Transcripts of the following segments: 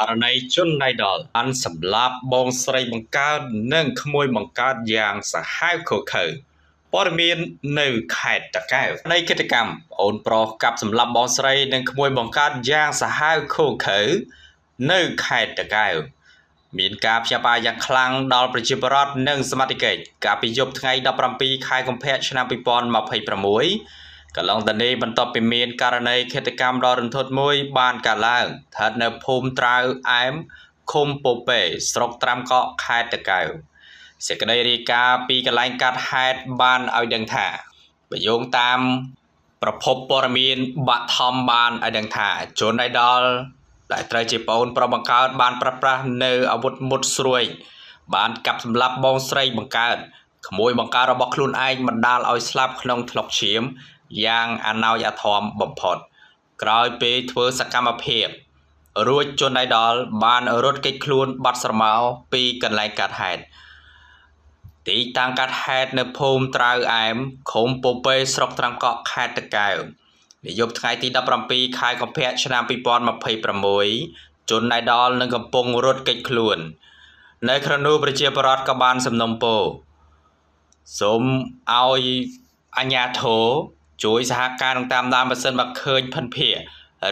ករណីជនណៃដល់បានសម្លាប់បងស្រីបង្កើតនិងក្មួយបង្កើតយ៉ាងសាហាវឃោរឃៅព័ត៌មាននៅខេត្តតាកែវនៃកិច្ចកម្មប្អូនប្រុសកាប់សម្លាប់បងស្រីនិងក្មួយបង្កើតយ៉ាងសាហាវឃោរឃៅនៅខេត្តតាកែវមានការភ្ញាក់ផ្អើលយ៉ាងខ្លាំងដល់ប្រជាពលរដ្ឋនិងសមាជិកកាលពីយប់ថ្ងៃ17ខែកុម្ភៈឆ្នាំ2026កន្លងទៅនេះបន្ទាប់ពីមានករណីឃាតកម្មដ៏រន្ធត់មួយបានកើតឡើងស្ថិតនៅភូមិត្រាវអែមឃុំពោពេស្រុកត្រាំកក់ខេត្តតាកែវសេចក្តីរាយការណ៍ពីកន្លែងកាត់ហេតុបានឲ្យដឹងថាបើយោងតាមប្រភពព័ត៌មានបាក់ថំបានឲ្យដឹងថាជនអៃដលដែលត្រូវជាប្អូនប្រុសបង្កើតបានប្រើប្រាស់នៅអាវុធមុតស្រួយបានកាប់សម្លាប់បងស្រីបង្កើតក្មួយបង្កើតរបស់ខ្លួនឯងបណ្ដាលឲ្យស្លាប់ក្នុងថ្លុកឈាមយ៉ាងអណោចអធមបំផុតក្រោយពេលធ្វើសកម្មភាពរួចជនអៃដលបានរត់គេចខ្លួនបាត់ស្រមោលពីកន្លែងកាត់ហេតុទីតាំងកាត់ហេតុនៅភូមិត្រាវអែមឃុំពោពេស្រុកត្រាំកក់ខេត្តតាកែវនាយប់ថ្ងៃទី17ខែកុម្ភៈឆ្នាំ2026ជនអៃដលនឹងកំពុងរត់គេចខ្លួននៅក្នុងនោះប្រជាពលរដ្ឋក៏បានសំណូមពរសូមឲ្យអាជ្ញាធរជួយសហការនឹងតាមដានបើសិនបើឃើញភិនភា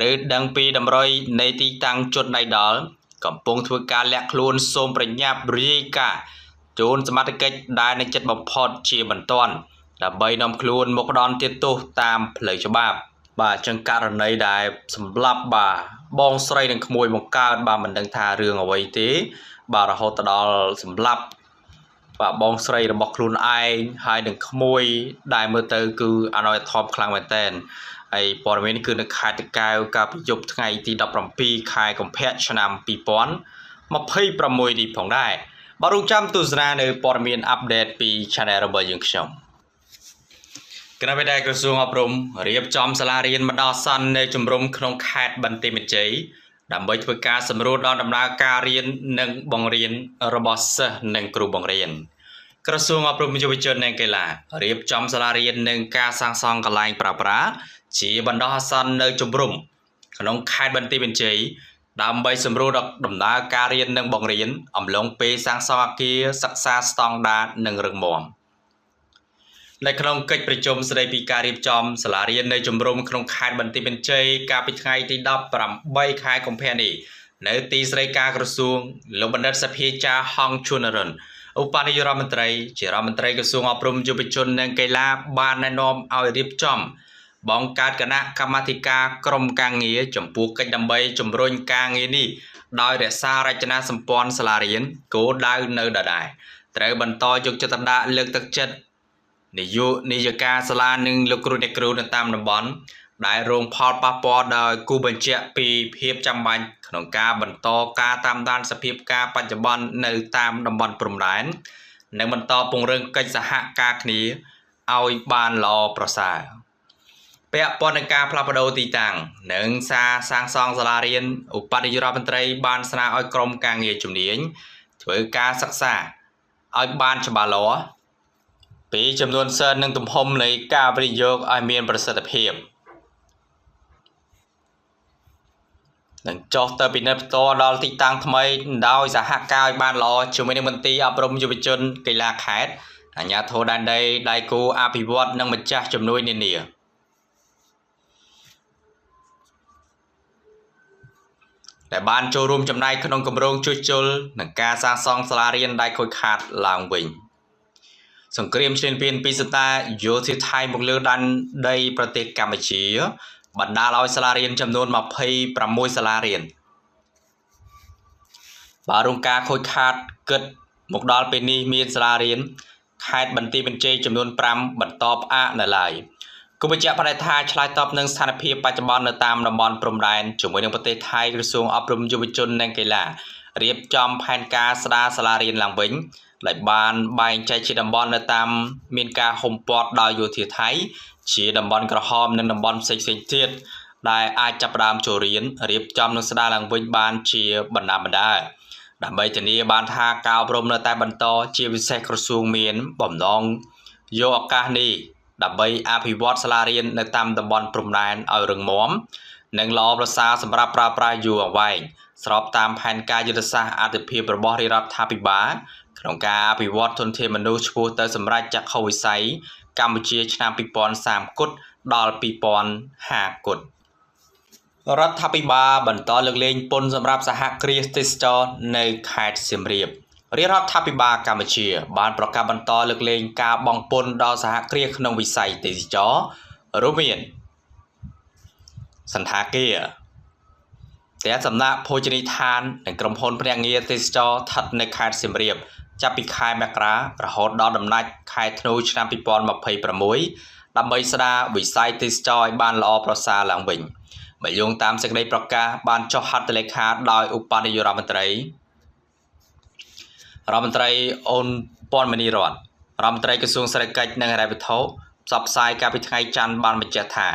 ឬដឹងពីតម្រុយនៃទីតាំងជនអៃដលកំពុងធ្វើការលាក់ខ្លួនសូមប្រញាប់រាយការណ៍ជូនសមត្ថកិច្ចដែលនៅជិតបំផុតជាបន្ទាន់ដើម្បីនាំខ្លួនមកផ្ដន់ទោសតាមផ្លូវច្បាប់បាទចឹងករណីដែលសម្លាប់បាទបងស្រីនិងក្មួយបង្កើតបាទមិនដឹងថារឿងអ្វីទេបាទរហូតដល់សម្លាប់បាទបងស្រីរបស់ខ្លួនឯងហើយនឹងក្មួយដែលមើលទៅគឺអណោចធមខ្លាំងមែនតើហើយព័ត៌មាននេះគឺនៅខេត្តតាកែវកាលពីយប់ថ្ងៃទី17ខែកុម្ភៈឆ្នាំ2026នេះផងដែរបាទរងចាំទស្សនានៅព័ត៌មានអាប់ដេតពី Channel របស់យើងខ្ញុំគណៈបេក្ខក្រសួងអប់រំរៀបចំសាលារៀនបណ្ដោះអាសន្ននៅជំរំក្នុងខេត្តបន្ទាយមានជ័យដើម្បីធ្វើការសម្រួលដល់ដំណើរការរៀននិងបង្រៀនរបស់សិស្សនិងគ្រូបង្រៀនក្រសួងអប់រំយុវជននិងកីឡារៀបចំសាលារៀននិងការសាងសង់កន្លែងប្រើប្រាស់ជាបណ្ដោះអាសន្ននៅជំរំក្នុងខេត្តបន្ទាយមានជ័យដើម្បីសម្រួលដល់ដំណើរការរៀននិងបង្រៀនអំឡុងពេលសាងសង់អគារសិក្សាស្តង់ដារនិងរឹងមាំនៅក្នុងកិច្ចប្រជុំស្តីពីការរៀបចំសាលារៀននៅជំរំក្នុងខេត្តបន្ទាយមានជ័យកាលពីថ្ងៃទី18ខែកុម្ភៈនេះនៅទីស្តីការក្រសួងលោកបណ្ឌិតសភាចាហងជួនរិនឧបនាយករដ្ឋមន្ត្រីជារដ្ឋមន្ត្រីក្រសួងអប់រំយុវជននិងកីឡាបានណែនាំឲ្យរៀបចំបង្កើតគណៈកម្មាធិការក្រុមការងារចំពោះកិច្ចដើម្បីជំរុញការងារនេះដោយរក្សារចនាសម្ព័ន្ធសាលារៀនគោលដៅនៅដដែលត្រូវបន្តយកចិត្តទុកដាក់លើកទឹកចិត្តនាយកាសាលានិងលោកគ្រូអ្នកគ្រូនៅតាមតំបន់ដែលរងផលប៉ះពាល់ដោយគូបញ្ជាក់ពីភាពចាំបាច់ក្នុងការបន្តការតាមដានសភាពការបច្ចុប្បន្ននៅតាមតំបន់ព្រំដែននិងបន្តពង្រឹងកិច្ចសហការគ្នាឲ្យបានល្អប្រសើរពាក់ព័ន្ធនឹងការផ្លាស់ប្ដូរទីតាំងនិងសាងសង់សាលារៀនឧបនាយករដ្ឋមន្ត្រីបានស្នើឲ្យក្រុមការងារជំនាញធ្វើការសិក្សាឲ្យបានច្បាស់លាស់ពីចំនួនសិស្សនិងទំហំនៃការវិនិយោគឲ្យមានប្រសិទ្ធភាពនិងចុះទៅពិនិត្យផ្ទាល់ដល់ទីតាំងថ្មីដោយសហការឲ្យបានល្អជាមួយនឹងមន្ទីរអប់រំយុវជនកីឡាខេត្តអាជ្ញាធរដែនដីដៃគូអភិវឌ្ឍនិងម្ចាស់ជំនួយនានាដែលបានចូលរួមចំណែកក្នុងគម្រោងជួសជុលនិងការសាងសង់សាលារៀនដែលខូចខាតឡើងវិញសង្គ្រាមឈ្លានពានពីសតាយោធាថៃមកលើដែនដីប្រទេសកម្ពុជាបណ្ដាលឲ្យសាលារៀនចំនួន26សាលារៀនបានរងការខូចខាតគិតមកដល់ពេលនេះមានសាលារៀនខេត្តបន្ទាយមានជ័យចំនួន5បន្តផ្អាកនៅឡើយគូបញ្ជាក់បដិថាឆ្លើយតបនឹងស្ថានភាពបច្ចុប្បន្ននៅតាមតំបន់ព្រំដែនជាមួយនឹងប្រទេសថៃក្រសួងអប់រំយុវជននិងកីឡារៀបចំផែនការស្ដារសាលារៀនឡើងវិញដែលបានបែងចែកជាតំបន់នៅតាមមានការហុំព័ទ្ធដោយយោធាថៃជាតំបន់ក្រហមនិងតំបន់ផ្សេងៗទៀតដែលអាចចាប់ផ្ដើមចូលរៀនរៀបចំនិងស្ដារឡើងវិញបានជាបណ្ដាដើម្បីធានាបានថាការអប់រំនៅតែបន្តជាពិសេសក្រសួងមានបំណងយកឱកាសនេះដើម្បីអភិវឌ្ឍសាលារៀននៅតាមតំបន់ព្រំដែនឲ្យរឹងមាំនិងល្អប្រសើរសម្រាប់ប្រើប្រាស់យូរអង្វែង ស្របតាមផែនការយុទ្ធសាស្ត្រអភិភាពរបស់រាជរដ្ឋាភិបាលក្នុងការអភិវឌ្ឍធនធានមនុស្សឆ្ពោះទៅសម្រេចចក្ខុវិស័យកម្ពុជាឆ្នាំ2030គត់ដល់2050គត់រដ្ឋាភិបាលបន្តលើកលែងពន្ធសម្រាប់សហគ្រាសទេសចរនៅខេត្តសៀមរាបរាជរដ្ឋាភិបាលកម្ពុជាបានប្រកាសបន្តលើកលែងការបង់ពន្ធដល់សហគ្រាសក្នុងវិស័យទេសចររួមមានសន្តាគារផ្ទះសំណាក់ភោជនីយដ្ឋាននិងក្រុមហ៊ុនភ្នាក់ងារទេសចរស្ថិតនៅខេត្តសៀមរាបចាប់ពីខែមករារហូតដល់ដំណាច់ខែធ្នូឆ្នាំ2026ដើម្បីស្ដារវិស័យទេសចរឲ្យបានល្អប្រសើរឡើងវិញបើយោងតាមសេចក្តីប្រកាសបានចុះហត្ថលេខាដោយឧបនាយករដ្ឋមន្ត្រីអូនពាន់មនីរដ្ឋរដ្ឋមន្ត្រីក្រសួងសេដ្ឋកិច្ចនិងហិរញ្ញវត្ថុផ្សព្វផ្សាយកាលពីថ្ងៃច័ន្ទបានបញ្ជាក់ថា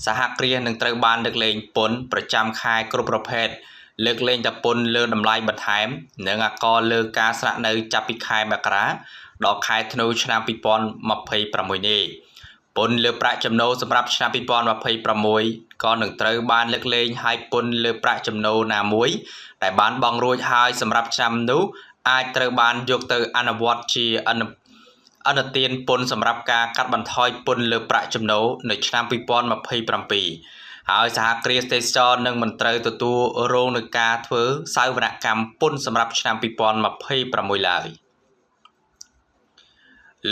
សហគ្រាសនឹងត្រូវបានលើកលែងពន្ធប្រចាំខែគ្រប់ប្រភេទលើកលែងតែពន្ធលើតម្លៃបន្ថែមនិងអាករលើការស្នាក់នៅចាប់ពីខែមករាដល់ខែធ្នូឆ្នាំ2026នេះពន្ធលើប្រាក់ចំណូលសម្រាប់ឆ្នាំ2026ក៏នឹងត្រូវបានលើកលែងហើយពន្ធលើប្រាក់ចំណូលណាមួយដែលបានបង់រួចហើយសម្រាប់ឆ្នាំនោះអាចត្រូវបានយកទៅអនុវត្តជាអនុទានពន្ធសម្រាប់ការកាត់បន្ថយពន្ធលើប្រាក់ចំណូលនៅឆ្នាំ2027ហើយសហគ្រាសទេសចរនឹងមិនត្រូវទទួលរងនឹងការធ្វើសាវនកម្មពន្ធសម្រាប់ឆ្នាំ2026ឡើយ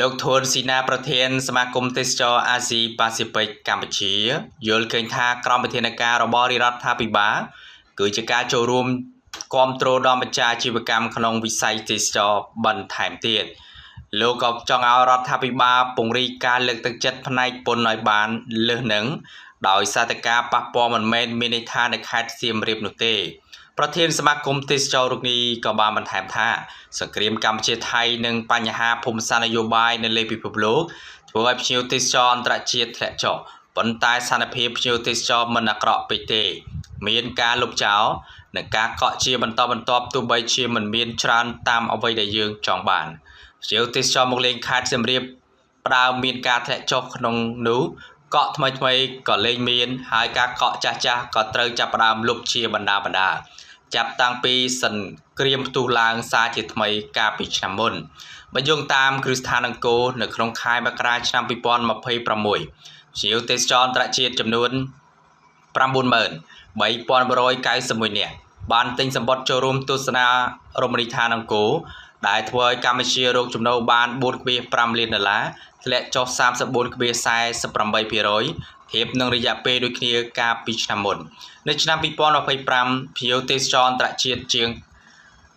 លោកធួនស៊ីណាប្រធានសមាគមទេសចរអាស៊ីប៉ាស៊ីហ្វិកកម្ពុជាយល់ឃើញថាក្រមវិធានការរបស់រាជរដ្ឋាភិបាលគឺជាការចូលរួមគាំទ្រដល់ម្ចាស់អាជីវកម្មក្នុងវិស័យទេសចរបន្ថែមទៀតលោកក៏ចង់ឲ្យរដ្ឋាភិបាលពង្រីកការលើកទឹកចិត្តផ្នែកពន្ធឲ្យបានលើសនឹងដោយសារតែការប៉ះពាល់មិនមែនមានន័យថានៅខេត្តសៀមរាបនោះទេប្រធានសមាគមទេសចររូបនេះក៏បានបន្ថែមថាសង្គ្រាមកម្ពុជាថៃនិងបញ្ហាភូមិសាស្ត្រនយោបាយនៅលើពិភពលោកធ្វើឲ្យភ្ញៀវទេសចរអន្តរជាតិធ្លាក់ចុះប៉ុន្តែស្ថានភាពភ្ញៀវទេសចរមិនអាក្រក់ពេកទេមានការលុបចោលនិងការកក់ជាបន្តបន្ទាប់ទោះបីជាមិនមានច្រើនតាមអ្វីដែលយើងចង់បានភ្ញៀវទេសចរមកលេងខេត្តសៀមរាបផ្ដើមមានការធ្លាក់ចុះក្នុងនោះកក់ថ្មីក៏លែងមានហើយការកក់ចាស់ក៏ត្រូវចាប់ផ្ដើមលុបជាបណ្ដាចាប់តាំងពីសង្គ្រាមផ្ទុះឡើងសារជាថ្មីកាលពីឆ្នាំមុនបើយោងតាមគ្រឹះស្ថានអង្គរនៅក្នុងខែមករាឆ្នាំ2026ភ្ញៀវទេសចរអន្តរជាតិចំនួន93,191 នាក់បានទិញសម្បត្តិចូលរួមទស្សនារមណីយដ្ឋានអង្គរដែលធ្វើឲ្យកម្ពុជារកចំណូលបាន 4.5 លានដុល្លារធ្លាក់ចុះ 34.48% ធៀបនឹងរយៈពេលដូចគ្នាកាលពីឆ្នាំមុននៅឆ្នាំ2025ភ្ញៀវទេសចរអន្តរជាតិជាង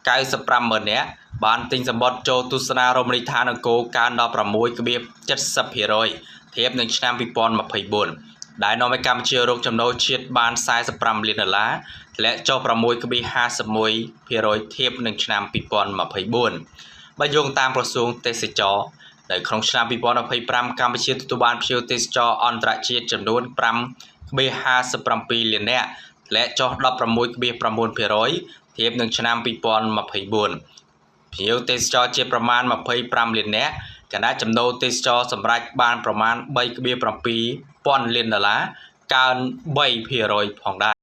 95,000 នាក់បានទិញសម្បត្តិចូលទស្សនារមណីយដ្ឋានអង្គរកើនដល់ 6.70% ធៀបនឹងឆ្នាំ2024ដែលនាំឲ្យកម្ពុជារកចំណូលជាតិបាន 45 លានដុល្លារធ្លាក់ចុះ 6.51% ធៀបនឹងឆ្នាំ2024បើយោងតាមក្រសួងទេសចរនៅក្នុងឆ្នាំ2025កម្ពុជាទទួលបានភ្ញៀវទេសចរអន្តរជាតិចំនួន 5.57 លាននាក់ធ្លាក់ចុះ 16.9% ធៀបនឹងឆ្នាំ2024ភ្ញៀវទេសចរជាប្រមាណ 25 លាននាក់គណៈចំណូលទេសចរសម្រាប់បានប្រមាណ 3.7 ពាន់លានដុល្លារកើន 3% ផងដែរ